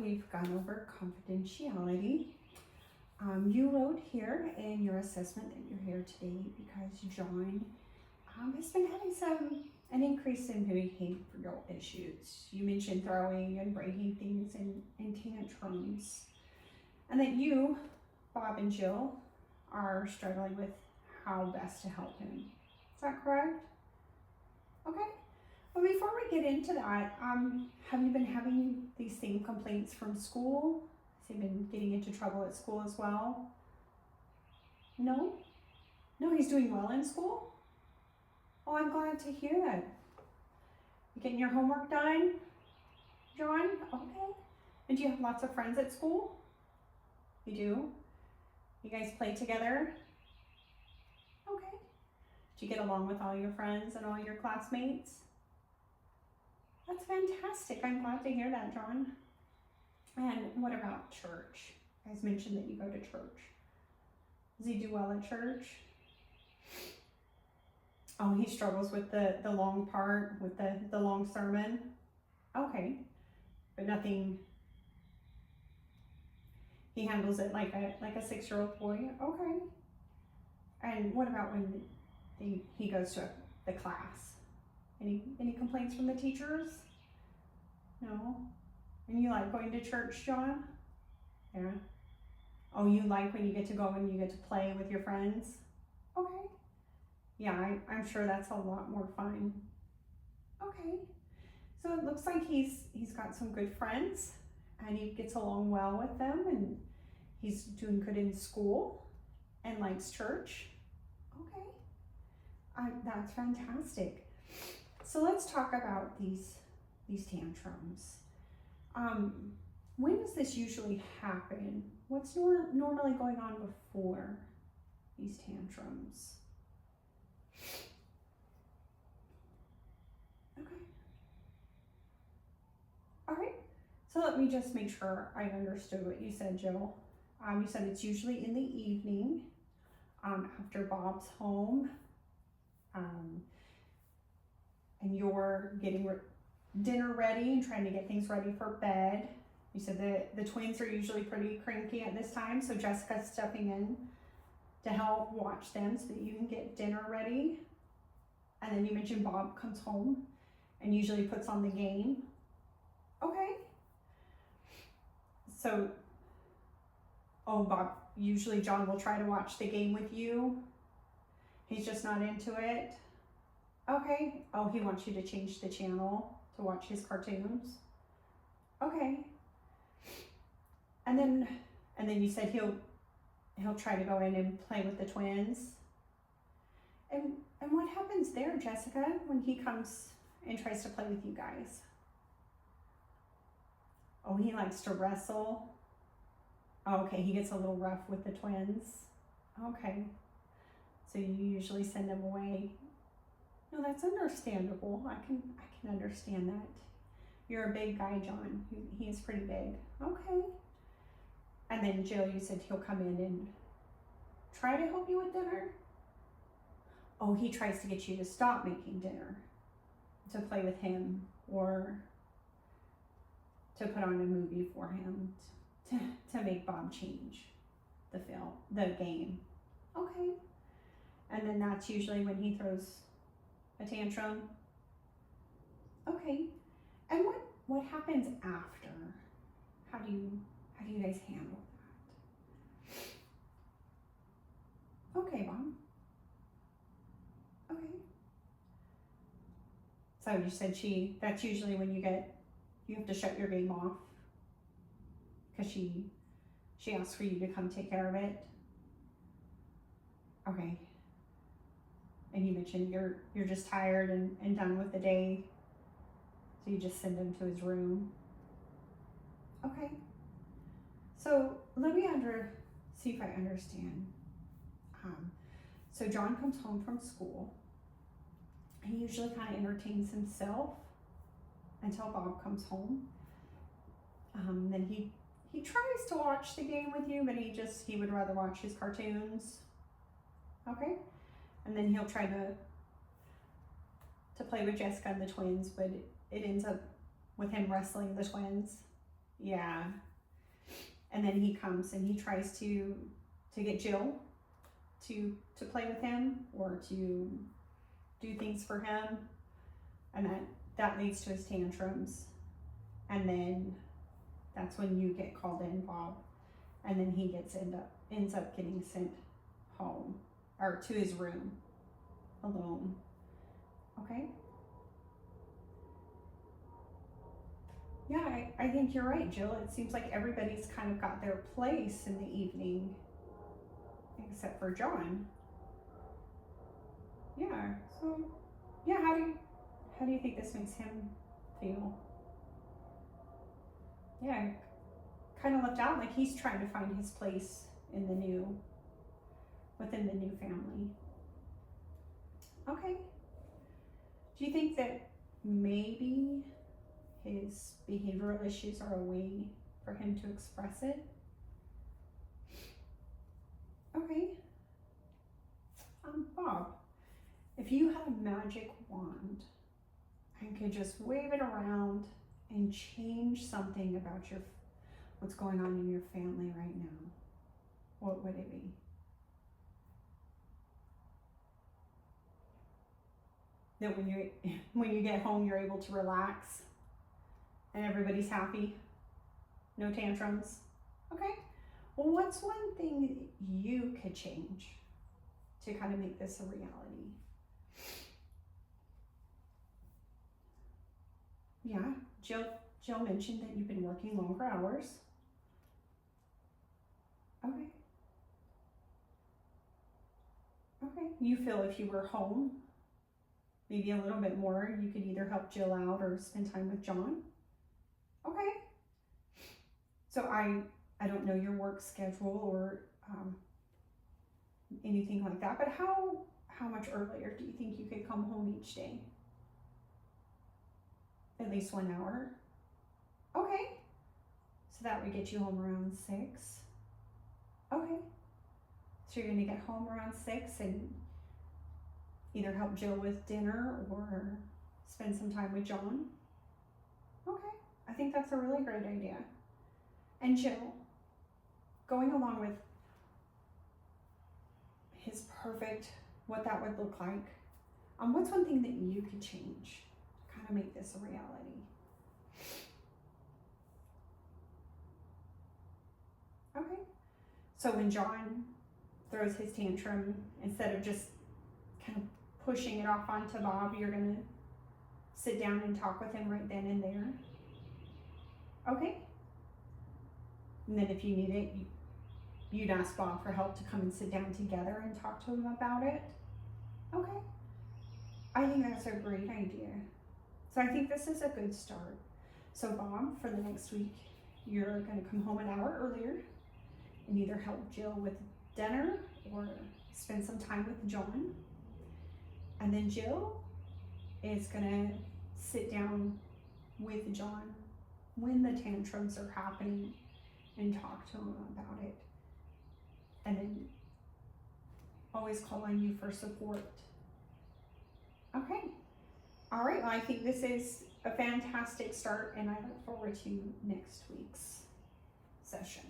we've gone over confidentiality. You wrote here in your assessment that you're here today because John has been having an increase in behavioral issues. You mentioned throwing and breaking things in tantrums, and that you, Bob and Jill, are struggling with how best to help him. Is that correct? Okay. Well, before we get into that, have you been having these same complaints from school? Has he been getting into trouble at school as well? No? No, he's doing well in school? Oh, I'm glad to hear that. You getting your homework done, John? Okay. And do you have lots of friends at school? You do? You guys play together? Okay. Do you get along with all your friends and all your classmates? That's fantastic. I'm glad to hear that, John. And what about church? You guys mentioned that you go to church. Does he do well at church? Oh, he struggles with the long part, with the long sermon? Okay. But nothing, he handles it like a 6-year-old boy? Okay. And what about when he goes to the class? Any complaints from the teachers? No? And you like going to church, John? Yeah. Oh, you like when you get to go and you get to play with your friends? Okay. Yeah, I'm sure that's a lot more fun. Okay. So it looks like he's got some good friends and he gets along well with them and he's doing good in school and likes church. Okay. That's fantastic. So let's talk about these tantrums. When does this usually happen? What's normally going on before these tantrums? Okay. All right. So let me just make sure I understood what you said, Jill. You said it's usually in the evening, after Bob's home, and you're getting dinner ready and trying to get things ready for bed. You said the twins are usually pretty cranky at this time, so Jessica's stepping in to help watch them so that you can get dinner ready. And then you mentioned Bob comes home and usually puts on the game. Okay. So, Bob, usually John will try to watch the game with you. He's just not into it. Okay. Oh, he wants you to change the channel to watch his cartoons. Okay. And then you said he'll try to go in and play with the twins. And what happens there, Jessica, when he comes and tries to play with you guys? Oh, he likes to wrestle. Oh, okay, he gets a little rough with the twins. Okay. So you usually send them away. No, that's understandable. I can understand that. You're a big guy, John. He's pretty big. Okay. And then Jill, you said he'll come in and try to help you with dinner? Oh, he tries to get you to stop making dinner, to play with him, or to put on a movie for him, to make Bob change the game. Okay. And then that's usually when he throws a tantrum. Okay. And what happens after? How do you guys handle that? Okay, Mom. Okay. So you said that's usually when you have to shut your game off because she asks for you to come take care of it. Okay. And you mentioned you're just tired and done with the day, so you just send him to his room. Okay. So let me see if I understand. So John comes home from school. He usually kind of entertains himself until Bob comes home. Then he tries to watch the game with you, but he would rather watch his cartoons. Okay. And then he'll try to play with Jessica and the twins, but it ends up with him wrestling the twins. Yeah. And then he comes and he tries to get Jill to play with him or to do things for him, and that leads to his tantrums. And then that's when you get called in, Bob, and then he ends up getting sent home or to his room alone. Okay. Yeah, I think you're right, Jill. It seems like everybody's kind of got their place in the evening, except for John. Yeah. So, yeah. How do you think this makes him feel? Yeah, kind of left out. Like he's trying to find his place in within the new family. Okay. Do you think that maybe his behavioral issues are a way for him to express it? Okay. Bob, if you had a magic wand and could just wave it around and change something about what's going on in your family right now, what would it be? That when you get home, you're able to relax and everybody's happy, no tantrums. Okay. Well, what's one thing that you could change to kind of make this a reality? Yeah, Jill mentioned that you've been working longer hours. Okay. Okay. You feel if you were home, maybe a little bit more, you could either help Jill out or spend time with John. Okay. So I don't know your work schedule or anything like that, but how much earlier do you think you could come home each day? At least 1 hour. Okay. So that would get you home around 6. Okay. So you're gonna get home around 6 and either help Jill with dinner or spend some time with John. Okay. I think that's a really great idea. And Jill, going along with his perfect, what that would look like, what's one thing that you could change to kind of make this a reality? Okay. So when John throws his tantrum, instead of just kind of pushing it off onto Bob, you're going to sit down and talk with him right then and there. Okay. And then if you need it, you'd ask Bob for help to come and sit down together and talk to him about it. Okay. I think that's a great idea. So I think this is a good start. So Bob, for the next week, you're going to come home an hour earlier and either help Jill with dinner or spend some time with John. And then Jill is going to sit down with John when the tantrums are happening and talk to him about it. And then always call on you for support. Okay. All right. Well, I think this is a fantastic start, and I look forward to next week's session.